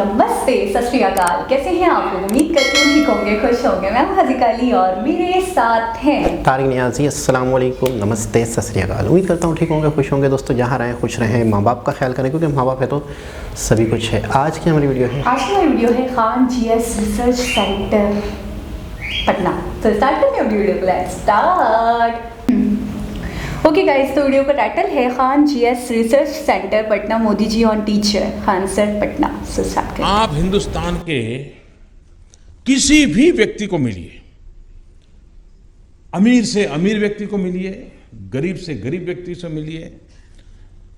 नमस्ते, सत श्री अकाल। कैसे हैं आप लोग? उम्मीद करती हूँ ठीक होंगे, खुश होंगे। मैं हूँ हज़ीका अली और मेरे साथ हैं तारिक नियाज़ी। अस्सलाम वालेकुम, नमस्ते, सत श्री अकाल। उम्मीद करता हूँ ठीक होंगे, खुश होंगे। दोस्तों जहाँ रहें खुश रहें, माँ बाप का ख्याल करें, क्योंकि माँ बाप है तो सभी कुछ है। आज की हमारी वीडियो है Khan GS research centre Patna. तो स्टार्ट करते हैं वीडियो को। Let's start. ओके गाइस, तो वीडियो का टाइटल है Khan GS research centre Patna, Modi ji on teacher, Khan sir Patna. So start करते हैं। आप हिंदुस्तान के किसी भी व्यक्ति को मिलिए, अमीर से अमीर व्यक्ति को मिलिए, गरीब से गरीब व्यक्ति से मिलिए,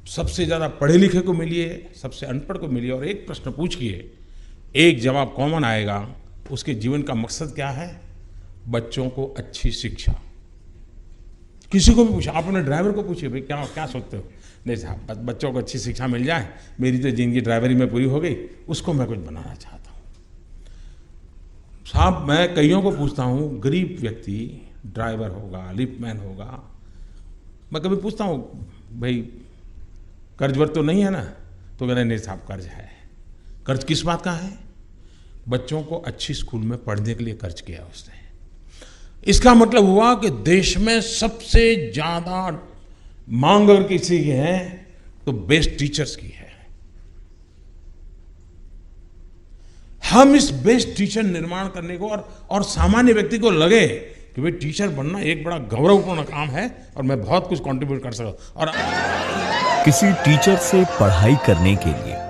सबसे ज्यादा पढ़े लिखे को मिलिए, सबसे अनपढ़ को मिलिए, और एक प्रश्न पूछिए, एक जवाब कॉमन आएगा। उसके जीवन का मकसद क्या है? बच्चों को अच्छी शिक्षा। किसी को भी पूछा, आप अपने ड्राइवर को पूछिए, भाई क्या क्या सोचते हो? नहीं साहब, बच्चों को अच्छी शिक्षा मिल जाए, मेरी तो जिंदगी ड्राइवरी में पूरी हो गई, उसको मैं कुछ बनाना चाहता हूँ। साहब, मैं कईयों को पूछता हूँ, गरीब व्यक्ति ड्राइवर होगा, लिफ्टमैन होगा, मैं कभी पूछता हूँ, भाई कर्ज वर्ज तो नहीं है ना? तो कहते नहीं साहब, कर्ज है। कर्ज किस बात का है? बच्चों को अच्छी स्कूल में पढ़ने के लिए कर्ज किया उसने। इसका मतलब हुआ कि देश में सबसे ज्यादा मांग अगर किसी की है तो बेस्ट टीचर्स की है। हम इस बेस्ट टीचर निर्माण करने को और सामान्य व्यक्ति को लगे कि भाई टीचर बनना एक बड़ा गौरवपूर्ण काम है और मैं बहुत कुछ कंट्रीब्यूट कर सकता। और किसी टीचर से पढ़ाई करने के लिए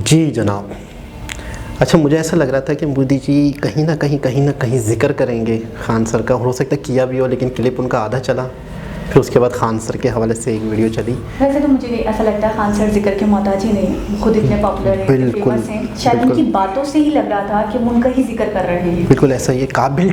जी जनाब। अच्छा, मुझे ऐसा लग रहा था कि मोदी जी कहीं ना कहीं जिक्र करेंगे खान सर का। हो सकता है किया भी हो, लेकिन क्लिप उनका आधा चला, फिर उसके बाद खान सर के हवाले से एक वीडियो चली। वैसे तो मुझे ऐसा लगता है खान सर जिक्र के मोहताज ही नहीं है, खुद इतने पॉपुलर हैं, बिल्कुल, फेमस हैं, शायद बिल्कुल। उनकी बातों से ही लग रहा था कि वो उनका ही जिक्र कर रहे हैं। बिल्कुल ऐसा ही है। काबिल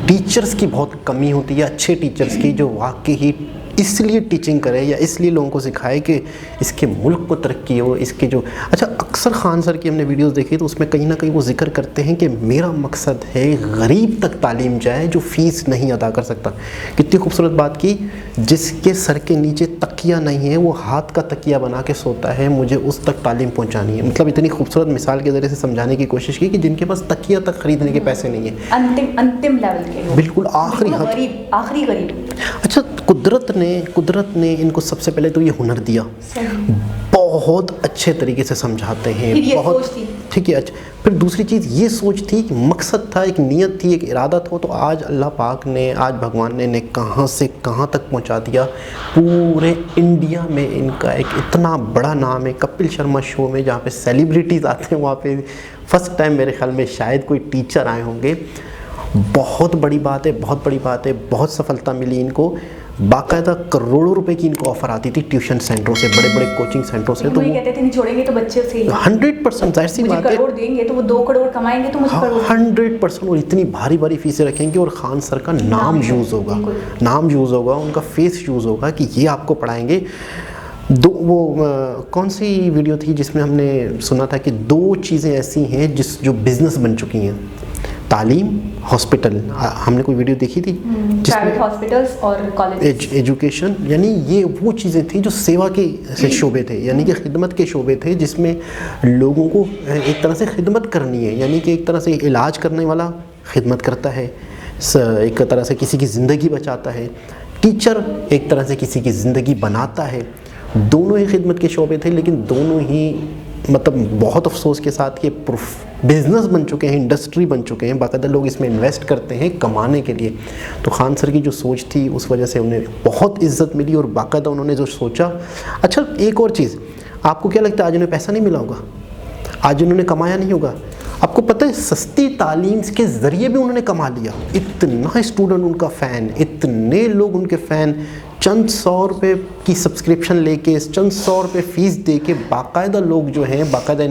टीचर्स की बहुत कमी होती है, अच्छे टीचर्स की जो वाकई ही इसलिए टीचिंग करे या इसलिए लोगों को सिखाए कि इसके मुल्क को तरक्की हो, इसके जो अच्छा अक्सर खान सर की हमने वीडियोस देखी तो उसमें कहीं ना कहीं वो जिक्र करते हैं कि मेरा मकसद है गरीब तक तालीम जाए जो फ़ीस नहीं अदा कर सकता। कितनी खूबसूरत बात की, जिसके सर के नीचे तकिया नहीं है वो हाथ का तकिया बना के सोता है, मुझे उस तक तालीम पहुँचानी है। मतलब इतनी खूबसूरत मिसाल के ज़रिए से समझाने की कोशिश की कि जिनके पास तकिया तक खरीदने के पैसे नहीं है, अंतिम लेवल के लोग, बिल्कुल आखिरी गरीब। अच्छा, कुदरत ने इनको सबसे पहले तो ये हुनर दिया, बहुत अच्छे तरीके से समझाते हैं, बहुत ठीक है। अच्छा, फिर दूसरी चीज़ ये सोच थी कि मकसद था, एक नियत थी, एक इरादा था, तो आज अल्लाह पाक ने, आज भगवान ने कहाँ से कहाँ तक पहुँचा दिया। पूरे इंडिया में इनका एक इतना बड़ा नाम है। कपिल शर्मा शो में जहाँ पे सेलिब्रिटीज़ आते हैं वहाँ पे फर्स्ट टाइम मेरे ख्याल में शायद कोई टीचर आए होंगे। बहुत बड़ी बात है, बहुत बड़ी बात है, बहुत सफलता मिली इनको। बाकायदा करोड़ों रुपए की इनको ऑफर आती थी ट्यूशन सेंटरों से, बड़े बड़े कोचिंग सेंटरों से। तो वो कहते थे नहीं छोड़ेंगे तो बच्चे से 100% जाहिर सी बात है, करोड़ देंगे तो वो 2 करोड़ कमाएंगे तो मुझे करोड़ 100%। और इतनी भारी भारी फीसें रखेंगे और खान सर का नाम यूज़ होगा, उनका फेस यूज़ होगा कि ये आपको पढ़ाएंगे। कौन सी वीडियो थी जिसमें हमने सुना था कि 2 चीज़ें ऐसी हैं जो बिज़नेस बन चुकी हैं, तालीम, हॉस्पिटल। हमने कोई वीडियो देखी थी प्राइवेट हॉस्पिटल्स और कॉलेज, एजुकेशन, यानी ये वो चीज़ें थी जो सेवा के शोबे थे, यानी कि खिदमत के शोबे थे, जिसमें लोगों को एक तरह से खिदमत करनी है, यानी कि एक तरह से इलाज करने वाला खिदमत करता है, एक तरह से किसी की ज़िंदगी बचाता है, टीचर एक तरह से किसी की ज़िंदगी बनाता है। दोनों ही खिदमत के शोबे थे, लेकिन दोनों ही मतलब बहुत अफसोस के साथ ये बिज़नेस बन चुके हैं, इंडस्ट्री बन चुके हैं, बाकायदा लोग इसमें इन्वेस्ट करते हैं कमाने के लिए। तो खान सर की जो सोच थी उस वजह से उन्हें बहुत इज्जत मिली और बाकायदा उन्होंने जो सोचा। अच्छा, एक और चीज़, आपको क्या लगता है आज उन्हें पैसा नहीं मिला होगा, आज उन्होंने कमाया नहीं होगा? आपको पता है सस्ती तालीम के ज़रिए भी उन्होंने कमा लिया। इतना स्टूडेंट उनका फ़ैन, इतने लोग उनके फ़ैन, चंद 100 रुपये की सब्सक्रिप्शन लेके, चंद 100 रुपये फ़ीस दे के बाकायदा लोग जो हैं बाकायदा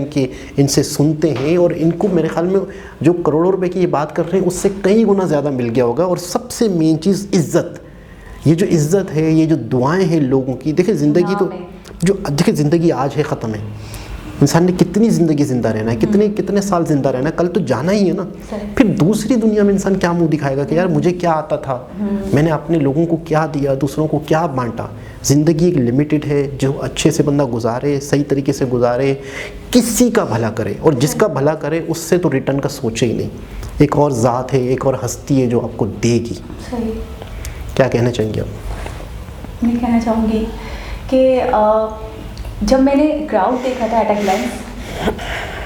इनसे सुनते हैं, और इनको मेरे ख्याल में जो करोड़ों रुपए की ये बात कर रहे हैं उससे कई गुना ज़्यादा मिल गया होगा। और सबसे मेन चीज़ इज़्ज़त, ये जो इज़्ज़त है, ये जो दुआएं हैं लोगों की। देखिए ज़िंदगी तो देखिए ज़िंदगी आज है, ख़त्म है, इंसान ने कितनी ज़िंदगी ज़िंदा रहना है, कितने साल ज़िंदा रहना है, कल तो जाना ही है ना। फिर दूसरी दुनिया में इंसान क्या मुंह दिखाएगा कि यार मुझे क्या आता था, मैंने अपने लोगों को क्या दिया, दूसरों को क्या बांटा। ज़िंदगी एक लिमिटेड है, जो अच्छे से बंदा गुजारे, सही तरीके से गुजारे, किसी का भला करे, और जिसका भला करे उससे तो रिटर्न का सोचे ही नहीं। एक और ज़ात है, एक और हस्ती है जो आपको देगी। क्या कहना चाहेंगे आप? मैं कहना चाहूँगी कि जब मैंने क्राउड देखा था एट अ ग्लांस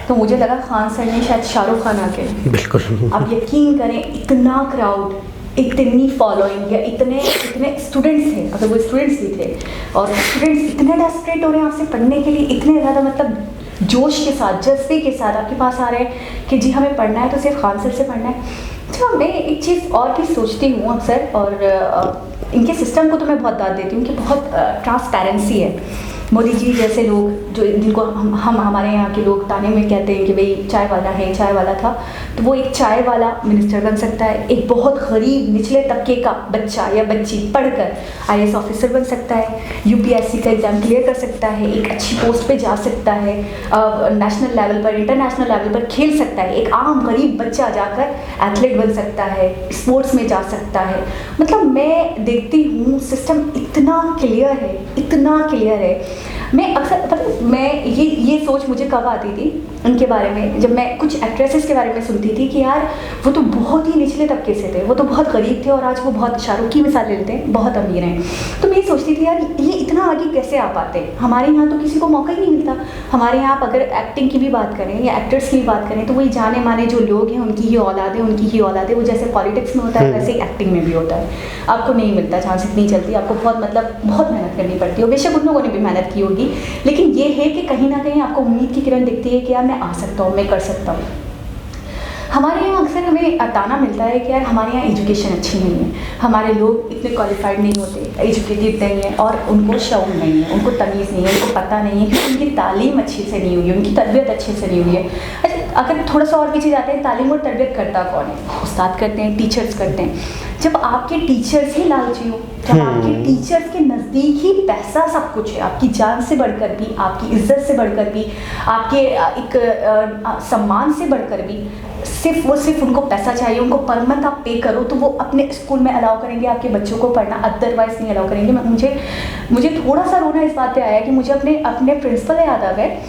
तो मुझे लगा खान सर ने शायद शाहरुख खान आके, बिल्कुल आप यकीन करें इतना क्राउड, इतनी फॉलोइंग, या इतने स्टूडेंट्स थे, अगर वो स्टूडेंट्स भी थे, और स्टूडेंट्स इतने डेस्परेट हो रहे हैं आपसे पढ़ने के लिए, इतने ज़्यादा मतलब जोश के साथ, जज्बे के साथ आपके पास आ रहे हैं कि जी हमें पढ़ना है तो सिर्फ खान सर से पढ़ना है। अच्छा, मैं एक चीज़ और भी सोचती हूँ अक्सर, और इनके सिस्टम को तो मैं बहुत दाद देती हूँ कि बहुत ट्रांसपेरेंसी है। मोदी जी जैसे लोग जो जिनको हम हमारे यहाँ के लोग ताने में कहते हैं कि भाई चाय वाला है, चाय वाला था, तो वो एक चाय वाला मिनिस्टर बन सकता है। एक बहुत गरीब निचले तबके का बच्चा या बच्ची पढ़कर IAS ऑफिसर बन सकता है, UPSC का एग्ज़ाम क्लियर कर सकता है, एक अच्छी पोस्ट पे जा सकता है, नेशनल लेवल पर, इंटरनेशनल लेवल पर खेल सकता है। एक आम गरीब बच्चा जाकर एथलीट बन सकता है, स्पोर्ट्स में जा सकता है। मतलब मैं देखती हूँ सिस्टम इतना क्लियर है, इतना क्लियर है। मैं अक्सर मतलब मैं ये सोच मुझे कब आती थी उनके बारे में, जब मैं कुछ एक्ट्रेसेस के बारे में सुनती थी कि यार वो तो बहुत ही निचले तबके से थे, वो तो बहुत गरीब थे और आज वो बहुत, शाहरुख की मिसाल ले लेते हैं, बहुत अमीर हैं। तो मैं ये सोचती थी यार ये इतना आगे कैसे आ पाते। हमारे यहाँ तो किसी को मौका ही नहीं मिलता। हमारे यहाँ आप अगर एक्टिंग की भी बात करें या एक्टर्स की भी बात करें तो वही जाने माने जो लोग हैं उनकी ही औलाद है, उनकी ही औलाद है। वो जैसे पॉलिटिक्स में होता है वैसे ही एक्टिंग में भी होता है। आपको नहीं मिलता, चांसेस नहीं चलती, आपको बहुत मेहनत करनी पड़ती है। बेशक उन लोगों ने भी मेहनत की होगी, लेकिन ये है कि कहीं ना कहीं आपको उम्मीद की किरण दिखती है कि यार मैं आ सकता हूँ, मैं कर सकता हूँ। हमारे यहाँ अक्सर हमें ताना मिलता है कि यार हमारे यहाँ एजुकेशन अच्छी नहीं है, हमारे लोग इतने क्वालिफाइड नहीं होते, एजुकेटेड नहीं है और उनको शौक नहीं है, उनको तमीज़ नहीं है, उनको पता नहीं है कि उनकी तालीम अच्छे से नहीं हुई है, उनकी तरबियत अच्छे से नहीं हुई है। अच्छा, अगर थोड़ा सा और पीछे जाते हैं, तालीम और तरबियत करता कौन है? उस्ताद करते हैं, टीचर्स करते हैं। जब आपके टीचर्स ही लालची हो, जब आपके टीचर्स के नज़दीक ही पैसा सब कुछ है, आपकी जान से बढ़कर भी, आपकी इज्जत से बढ़कर भी, आपके एक सम्मान से बढ़कर भी, सिर्फ उनको पैसा चाहिए, उनको पर मंथ आप पे करो तो वो अपने स्कूल में अलाउ करेंगे आपके बच्चों को पढ़ना, अदरवाइज नहीं अलाउ करेंगे। मुझे थोड़ा सा रोना इस बात पे आया कि मुझे अपने प्रिंसिपल याद आ गए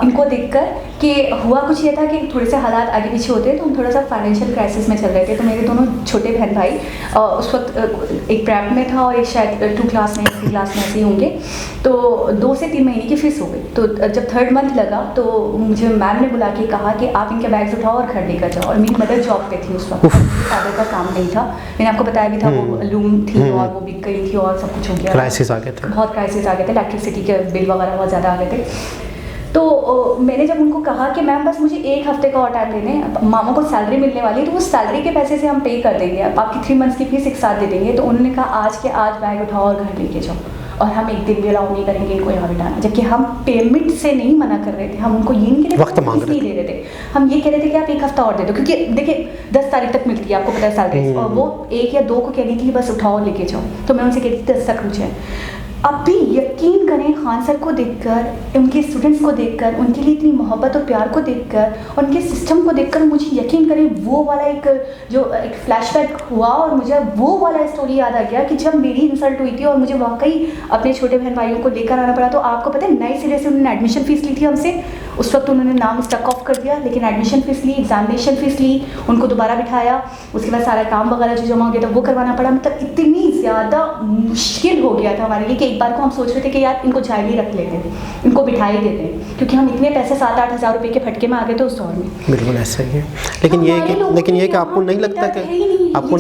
इनको देखकर कि हुआ कुछ ये था कि थोड़े से हालात आगे पीछे होते हैं, तो हम थोड़ा सा फाइनेंशियल क्राइसिस में चल रहे थे। तो मेरे दोनों छोटे बहन भाई उस वक्त एक प्रेप में था और एक शायद 2 क्लास में 3 क्लास में ऐसे ही होंगे। तो 2 से 3 महीने की फीस हो गई। तो जब 3rd मंथ लगा तो मुझे मैम ने बुला के कहा कि आप इनके बैग्स उठाओ और घर लेकर जाओ। और मेरी मदर जॉब पे थी उस वक्त, फादर का काम नहीं था, मैंने आपको बताया भी था, वो लूम थी और वो बिक गई थी और सब कुछ हो गया, क्राइसिस आ गए थे, बहुत क्राइसिस आ गए थे, इलेक्ट्रिसिटी के बिल वगैरह बहुत ज़्यादा आ गए थे। तो मैंने जब उनको कहा कि मैम बस मुझे 1 हफ्ते का और टाइम दे दें, मामा को सैलरी मिलने वाली है तो वो सैलरी के पैसे से हम पे कर देंगे, आपकी 3 मंथ्स की फीस एक साथ दे देंगे। तो उन्होंने कहा आज के आज बैग उठाओ और घर लेके जाओ, और हम एक दिन भी अलाउ नहीं करेंगे इनको यहाँ बिठाना। जबकि हम पेमेंट से नहीं मना कर रहे थे, हम उनको ये नहीं कह रहे वक्त मांग रहे दे रहे थे, हम ये कह रहे थे कि आप 1 हफ्ता और दे दो, क्योंकि देखिए 10 तारीख तक मिलती है, आपको पता है सैलरी, और वो 1 या 2 को कह रही थी बस उठाओ लेके जाओ। तो मैं उनसे कहती थी 10 तक रुझे। अब भी यकीन करें, खान सर को देखकर, उनके स्टूडेंट्स को देखकर, उनके लिए इतनी मोहब्बत और प्यार को देखकर, उनके सिस्टम को देखकर मुझे यकीन करें वो वाला एक फ्लैशबैक हुआ और मुझे वो वाला स्टोरी याद आ गया कि जब मेरी इंसल्ट हुई थी और मुझे वाकई अपने छोटे बहन भाइयों को लेकर आना पड़ा। तो आपको पता है नए सिरे से उन्होंने एडमिशन फ़ीस ली थी हमसे, उस वक्त उन्होंने नाम स्टक ऑफ कर दिया, लेकिन एडमिशन फ़ीस ली, एग्जामिनेशन फ़ीस ली, उनको दोबारा बिठाया, उसके बाद सारा काम वगैरह जो जमा हो गया था वो करवाना पड़ा। मतलब इतनी ज़्यादा मुश्किल हो गया था हमारे लिए कि एक बार को हम सोच रहे थे कि यार इनको जाइल ही रख लेते, इनको बिठाई देते, क्योंकि हम इतने पैसे 7-8 हज़ार रुपये के फटके में आ गए थे उस दौर में। बिल्कुल ऐसा ही है। लेकिन ये कि आपको नहीं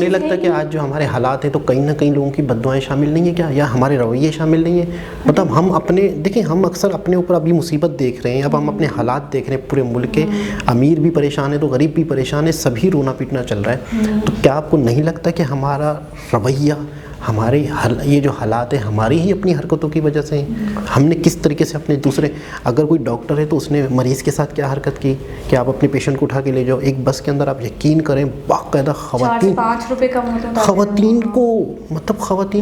लगता कि आज जो हमारे हालात हैं तो कहीं ना कहीं लोगों की बद्दुआएं शामिल नहीं है क्या, या हमारे रवैये शामिल नहीं है? मतलब हम अपने देखिए, हम अक्सर अपने ऊपर अभी मुसीबत देख रहे हैं, अब हम अपने हालात देख रहे हैं, पूरे मुल्क के अमीर भी परेशान है तो गरीब भी परेशान है, सभी रोना पीटना चल रहा है। तो क्या आपको नहीं लगता कि हमारा रवैया, हमारे ये जो हालात है हमारी ही अपनी हरकतों की वजह से हमने किस तरीके से अपने दूसरे, अगर कोई डॉक्टर है तो उसने मरीज़ के साथ क्या हरकत की कि आप अपने पेशेंट को उठा के ले जाओ, एक बस के अंदर आप यकीन करें बाकायदा ख़वातीन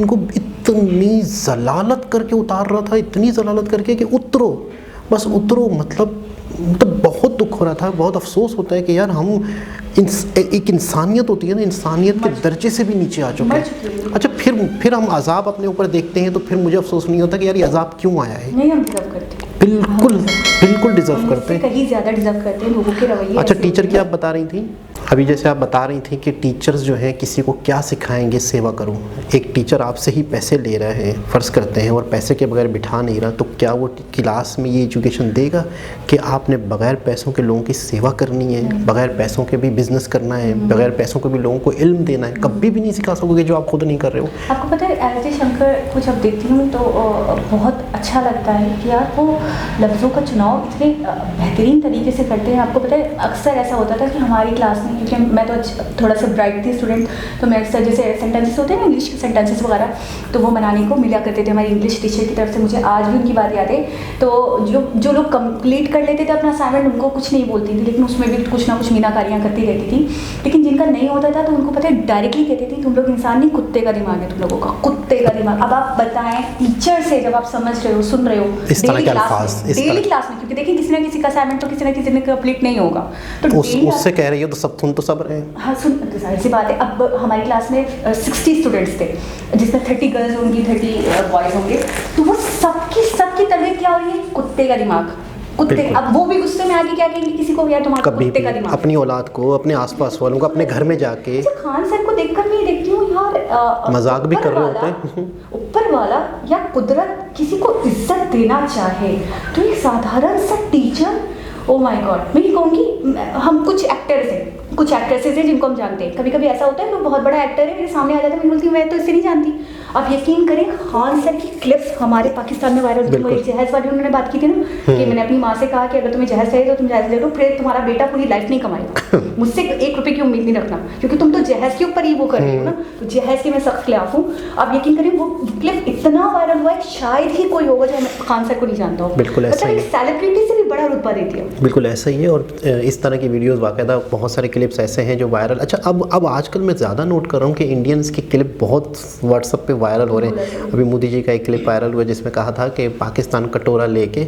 को इतनी ज़लालत करके उतार रहा था, इतनी ज़लालत करके कि उतरो, बस उतरो। मतलब बहुत दुख हो रहा था, बहुत अफसोस होता है कि यार हम एक इंसानियत होती है ना, इंसानियत के दर्जे से भी नीचे आ चुके हैं। अच्छा, फिर हम अजाब अपने ऊपर देखते हैं तो फिर मुझे अफसोस नहीं होता कि यार ये अजाब क्यों आया है। नहीं, हम डिजर्व करते हैं, बिल्कुल डिजर्व करते हैं, कहीं ज़्यादा डिजर्व करते हैं लोगों के रवैये। अच्छा, टीचर की आप बता रही थी अभी, जैसे आप बता रही थी कि टीचर्स जो हैं किसी को क्या सिखाएंगे, सेवा करूं। एक टीचर आपसे ही पैसे ले रहे हैं, फ़र्ज़ करते हैं, और पैसे के बगैर बिठा नहीं रहा, तो क्या वो क्लास में ये एजुकेशन देगा कि आपने बगैर पैसों के लोगों की सेवा करनी है, बगैर पैसों के भी बिज़नेस करना है, बगैर पैसों के भी लोगों को इल्म देना है? कभी भी नहीं सिखा सकोगे जो आप खुद नहीं कर रहे हो। आपको पता है एल टी शंकर को जब देखती हूँ तो बहुत अच्छा लगता है कि यार वो लफ्ज़ों का चुनाव इतने बेहतरीन तरीके से करते हैं। आपको पता है अक्सर ऐसा होता था कि हमारी क्लास में, क्योंकि मैं तो थोड़ा सा ब्राइट थी स्टूडेंट, तो मैं अक्सर जैसे सेंटेंसेस होते हैं ना इंग्लिश के सेंटेंसेस वगैरह, तो वो बनाने को मिला करते थे हमारी इंग्लिश टीचर की तरफ से। मुझे आज भी उनकी बात याद है। तो जो लोग कंप्लीट कर लेते थे अपना असाइनमेंट, उनको कुछ नहीं बोलती थी, लेकिन उसमें भी कुछ ना कुछ मीनाकारियाँ करती रहती थी। लेकिन जिनका नहीं होता था तो उनको पता है डायरेक्टली कहती थी तुम लोग इंसान नहीं, कुत्ते का दिमाग है तुम लोगों का, कुत्ते का दिमाग। अब आप बताएं टीचर से जब आप समझ रहे हो, सुन रहे हो डेली क्लास में, क्योंकि देखिए किसी ना किसी का असाइनमेंट तो किसी ना किसी ने कंप्लीट नहीं होगा, तो उससे कह रही हो तो सब रहे। हाँ, सुन, जाहिर सी बात है। अब हमारी क्लास में 60 स्टूडेंट्स थे, जिसमें 30 गर्ल्स होंगी, 30 बॉयज़ होंगे, तो वो सबकी तरबियत क्या हो रही है? कुत्ते का दिमाग, कुत्ते। अब वो भी गुस्से में आके क्या कहेंगे किसी को, यार तुम्हारा कुत्ते का दिमाग। अपनी औलाद को, अपने आसपास वालों को, अपने घर में जाके खान सर को देखकर मैं देखती हूँ यार मजाक भी कर रहे होते हैं। ऊपर वाला या कुदरत किसी को इज्जत देना चाहे तो एक साधारण सा टीचर, ओ माय गॉड। मैं ये कहूँगी, हम कुछ एक्ट्रेसेस हैं जिनको हम जानते हैं। कभी कभी ऐसा होता है, मैं बहुत बड़ा एक्टर है, मेरे सामने आ जाता है, मैं बोलती हूँ मैं तो इससे नहीं जानती। आप यकीन करें खान सर की क्लिप्स हमारे पाकिस्तान में वायरल हुई। वही जहेज वाली उन्होंने बात की थी ना कि मैंने अपनी माँ से कहा कि अगर तुम्हें जहेज चाहिए तो तुम जहेज ले लो, फिर तुम्हारा बेटा पूरी लाइफ नहीं कमाएगा। मुझसे 1 रुपए की उम्मीद नहीं रखना, क्योंकि तुम तो जहेज के ऊपर ही वो कर रही हो ना। तो जहेज के मैं सख्त खिलाफ हूँ। आप यकीन करें वो क्लिप इतना वायरल हुआ है, शायद ही कोई होगा जो खान सर को नहीं जानता हो। बिल्कुल ऐसा ही, एक सेलिब्रिटी से भी बड़ा रुतबा देती है। बिल्कुल ऐसा ही है। और इस तरह की वीडियोस बाकायदा बहुत सारे क्लिप्स ऐसे हैं जो वायरल। अच्छा, अब आजकल मैं ज़्यादा नोट कर रहा हूँ कि इंडियंस के क्लिप बहुत व्हाट्सएप पे वायरल हो रहे हैं। अभी मोदी जी का एक क्लिप वायरल हुआ जिसमें कहा था कि पाकिस्तान कटोरा लेके,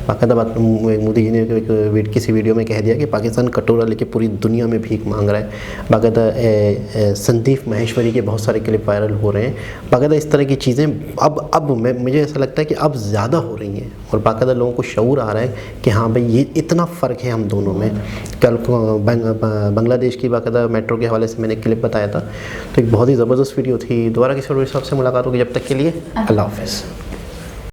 बाकायदा बात मोदी जी ने किसी वीडियो में कह दिया कि पाकिस्तान कटोरा लेके पूरी दुनिया में भीख मांग रहा है। बाकायदा संदीप माहेश्वरी के बहुत सारे क्लिप वायरल हो रहे हैं। बाकायदा इस तरह की चीज़ें अब मुझे ऐसा लगता है कि अब ज़्यादा हो रही हैं और बाकायदा लोगों को शऊर आ रहा है कि हाँ भाई ये इतना फ़र्क है हम दोनों में। कल बांग्लादेश की बाकायदा मेट्रो के हवाले से मैंने क्लिप बताया था, तो एक बहुत ही ज़बरदस्त वीडियो थी। दोबारा किसी और साहब से मुलाकात होगी, जब तक के लिए अल्लाह हाफ़िज़।